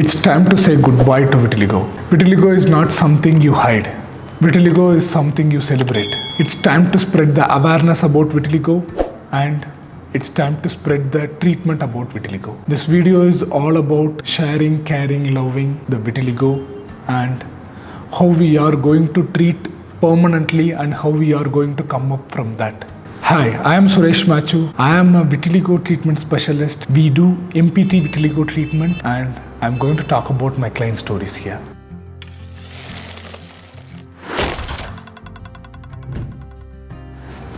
It's time to say goodbye to vitiligo. Vitiligo is not something you hide. Vitiligo is something you celebrate. It's time to spread the awareness about vitiligo, and it's time to spread the treatment about vitiligo. This video is all about sharing, caring, loving the vitiligo and how we are going to treat permanently and how we are going to come up from that. Hi, I am Machu. I am a vitiligo treatment specialist. We do MPT vitiligo treatment and I'm going to talk about my client stories here.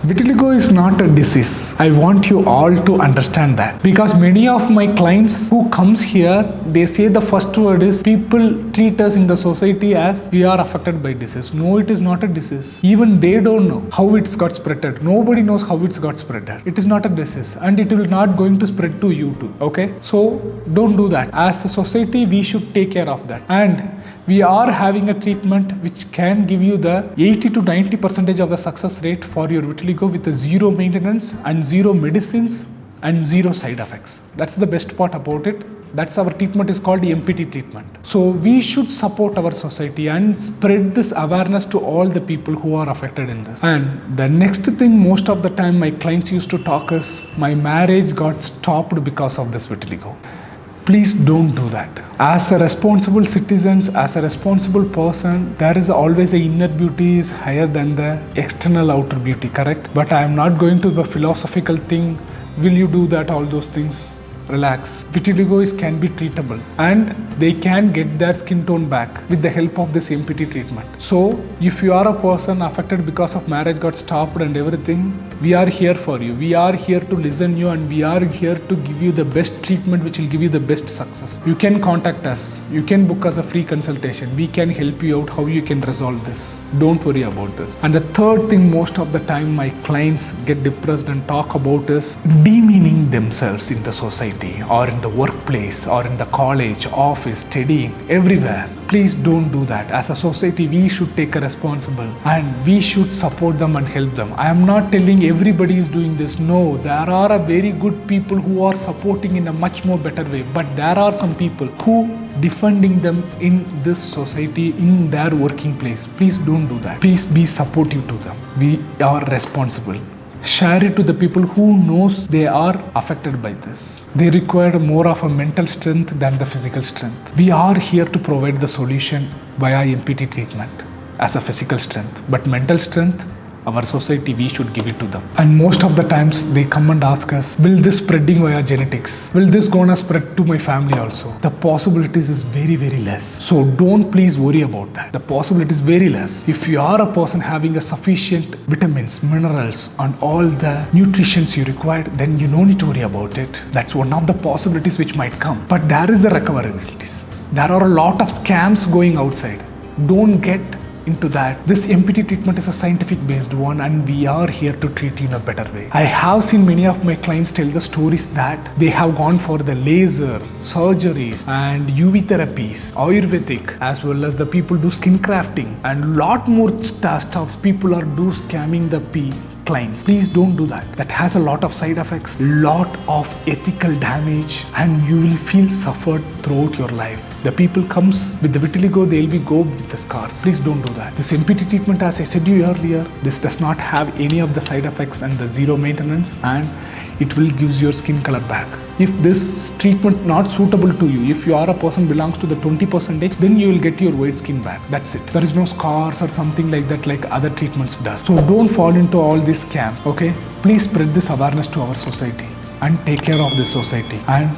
Vitiligo is not a disease. I want you all to understand that, because many of my clients who comes here, they say the first word is people treat us in the society as we are affected by disease. No, it is not a disease. Even they don't know how it's got spreaded. Nobody knows how it's got spreaded. It is not a disease and it will not going to spread to you too. Okay, so don't do that. As a society, we should take care of that, and we are having a treatment which can give you the 80 to 90% of the success rate for your vitiligo with a zero maintenance and zero medicines and zero side effects. That's the best part about it. That's our treatment is called MPT treatment. So we should support our society and spread this awareness to all the people who are affected in this. And the next thing most of the time my clients used to talk is, my marriage got stopped because of this vitiligo. Please don't do that. As a responsible citizens, as a responsible person, there is always a inner beauty is higher than the external outer beauty, correct? But I am not going to the philosophical thing. Will you do that? All those things. Relax. Vitiligo can be treatable and they can get their skin tone back with the help of this MPT treatment. So if you are a person affected because of marriage got stopped and everything, we are here for you. We are here to listen you and we are here to give you the best treatment which will give you the best success. You can contact us. You can book us a free consultation. We can help you out how you can resolve this. Don't worry about this. And the third thing most of the time my clients get depressed and talk about is demeaning themselves in the society or in the workplace or in the college, office, studying, everywhere. Please don't do that. As a society, we should take a responsible and we should support them and help them. I am not telling everybody is doing this. No, there are a very good people who are supporting in a much more better way. But there are some people who defending them in this society, in their working place. Please don't do that. Please be supportive to them. We are responsible. Share it to the people who knows they are affected by this. They require more of a mental strength than the physical strength. We are here to provide the solution via MPT treatment as a physical strength, but mental strength, our society, we should give it to them. And most of the times they come and ask us, will this spreading via genetics? Will this gonna spread to my family also? The possibilities is very, very less. So don't please worry about that. The possibility is very less. If you are a person having a sufficient vitamins, minerals and all the nutritions you require, then you don't need to worry about it. That's one of the possibilities which might come. But there is a recoverabilities. There are a lot of scams going outside. Don't get into that. This MPT treatment is a scientific based one and we are here to treat you in a better way. I have seen many of my clients tell the stories that they have gone for the laser, surgeries and UV therapies, Ayurvedic, as well as the people do skin crafting and lot more stuffs. People are do scamming the clients. Please don't do that. That has a lot of side effects, lot of ethical damage, and you will feel suffered throughout your life. The people comes with the vitiligo, they'll be go with the scars. Please don't do that. This MPT treatment, as I said to you earlier, this does not have any of the side effects and the zero maintenance, and it will gives your skin color back. If this treatment not suitable to you, if you are a person belongs to the 20%, then you will get your white skin back. That's it. There is no scars or something like that like other treatments does. So don't fall into all this scam. Okay? Please spread this awareness to our society and take care of this society and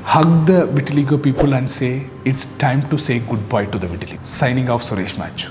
hug the vitiligo people and say it's time to say goodbye to the vitiligo. Signing off, Machu.